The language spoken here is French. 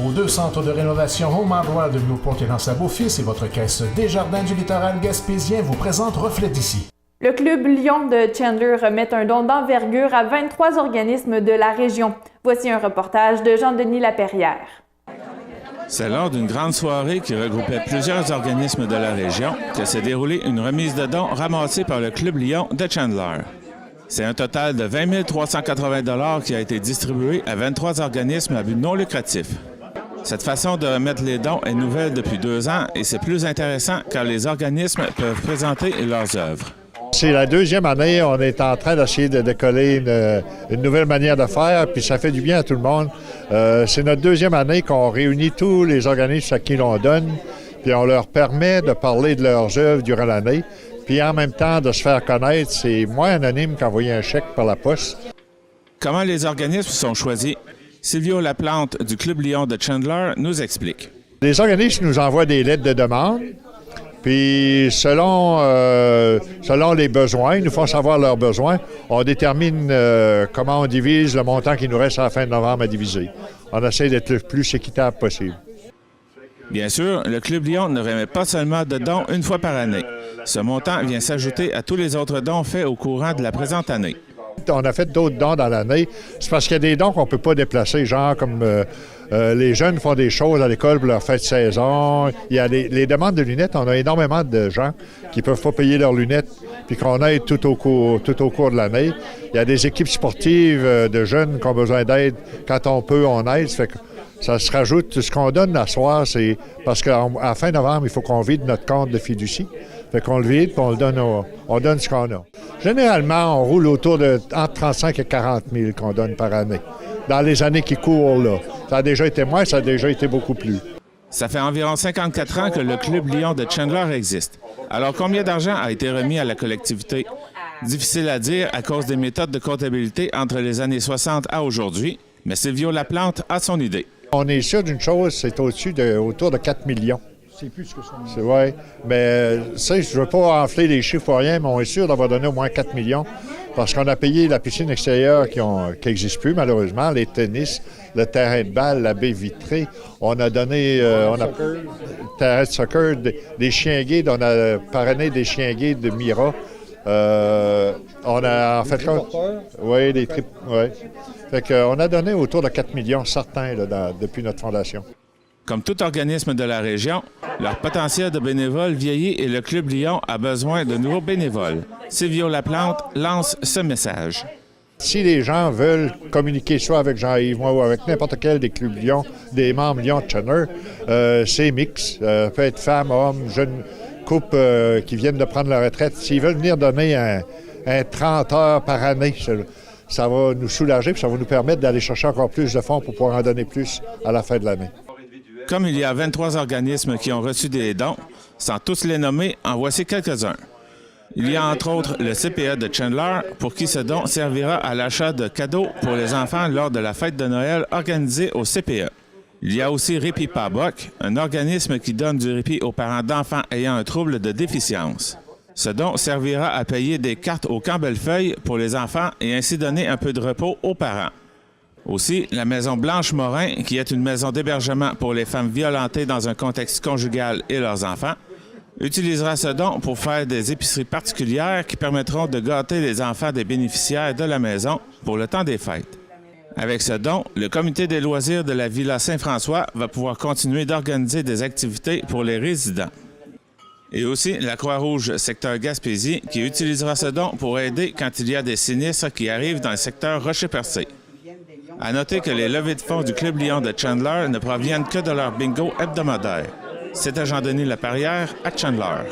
Vos 2 centres de rénovation Home Hardware de Newport et Lens-à-Beaufils et votre caisse Desjardins du littoral gaspésien vous présentent Reflet d'ici. Le Club Lion de Chandler remet un don d'envergure à 23 organismes de la région. Voici un reportage de Jean-Denis Laperrière. C'est lors d'une grande soirée qui regroupait plusieurs organismes de la région que s'est déroulée une remise de dons ramassée par le Club Lion de Chandler. C'est un total de 20 380 $ qui a été distribué à 23 organismes à but non lucratif. Cette façon de remettre les dons est nouvelle depuis 2 ans et c'est plus intéressant car les organismes peuvent présenter leurs œuvres. C'est la 2e année, on est en train d'essayer de décoller une nouvelle manière de faire, puis ça fait du bien à tout le monde. C'est notre 2e année qu'on réunit tous les organismes à qui l'on donne, puis on leur permet de parler de leurs œuvres durant l'année, puis en même temps de se faire connaître. C'est moins anonyme qu'envoyer un chèque par la poste. Comment les organismes sont choisis? Silvio Laplante du Club Lion de Chandler nous explique. Les organismes nous envoient des lettres de demande. Puis, selon les besoins, ils nous font savoir leurs besoins. On détermine comment on divise le montant qui nous reste à la fin de novembre à diviser. On essaie d'être le plus équitable possible. Bien sûr, le Club Lion ne remet pas seulement de dons une fois par année. Ce montant vient s'ajouter à tous les autres dons faits au courant de la présente année. On a fait d'autres dons dans l'année. C'est parce qu'il y a des dons qu'on ne peut pas déplacer, genre comme les jeunes font des choses à l'école pour leur fête de saison. Il y a les demandes de lunettes. On a énormément de gens qui ne peuvent pas payer leurs lunettes puis qu'on aide tout au cours de l'année. Il y a des équipes sportives de jeunes qui ont besoin d'aide. Quand on peut, on aide. Ça fait que ça se rajoute. Ce qu'on donne à soir, c'est parce qu'à la fin novembre, il faut qu'on vide notre compte de fiducie. Fait qu'on le vide, puis on donne ce qu'on a. Généralement, on roule autour de entre 35 et 40 000 qu'on donne par année. Dans les années qui courent, là. Ça a déjà été moins, ça a déjà été beaucoup plus. Ça fait environ 54 ans que le Club Lion de Chandler existe. Alors, combien d'argent a été remis à la collectivité? Difficile à dire à cause des méthodes de comptabilité entre les années 60 à aujourd'hui, mais Silvio Laplante a son idée. On est sûr d'une chose, c'est autour de 4 millions. C'est plus que ça. C'est vrai. Mais ça, je ne veux pas enfler les chiffres pour rien, mais on est sûr d'avoir donné au moins 4 millions parce qu'on a payé la piscine extérieure qui n'existe plus, malheureusement, les tennis, le terrain de balle, la baie vitrée. On a donné le terrain de soccer, des chiens guides. On a parrainé des chiens guides de Mira. On a en fait oui, des tripes. Oui. Fait qu'on a donné autour de 4 millions certains là, depuis notre fondation. Comme tout organisme de la région, leur potentiel de bénévoles vieillit et le Club Lion a besoin de nouveaux bénévoles. Silvio Laplante lance ce message. Si les gens veulent communiquer soit avec Jean-Yves, moi ou avec n'importe quel des clubs Lion, des membres Lion de Chandler, c'est mix. Ça peut être femmes, hommes, jeunes couples qui viennent de prendre leur retraite. S'ils veulent venir donner un 30 heures par année, ça va nous soulager et ça va nous permettre d'aller chercher encore plus de fonds pour pouvoir en donner plus à la fin de l'année. Comme il y a 23 organismes qui ont reçu des dons, sans tous les nommer, en voici quelques-uns. Il y a entre autres le CPE de Chandler, pour qui ce don servira à l'achat de cadeaux pour les enfants lors de la fête de Noël organisée au CPE. Il y a aussi Répit Paboc, un organisme qui donne du répit aux parents d'enfants ayant un trouble de déficience. Ce don servira à payer des cartes au camp Bellefeuille pour les enfants et ainsi donner un peu de repos aux parents. Aussi, la Maison Blanche-Morin, qui est une maison d'hébergement pour les femmes violentées dans un contexte conjugal et leurs enfants, utilisera ce don pour faire des épiceries particulières qui permettront de gâter les enfants des bénéficiaires de la maison pour le temps des fêtes. Avec ce don, le comité des loisirs de la Villa Saint-François va pouvoir continuer d'organiser des activités pour les résidents. Et aussi la Croix-Rouge secteur Gaspésie qui utilisera ce don pour aider quand il y a des sinistres qui arrivent dans le secteur Rocher-Percé. À noter que les levées de fonds du Club Lion de Chandler ne proviennent que de leur bingo hebdomadaire. C'était Jean-Denis Laperrière à Chandler.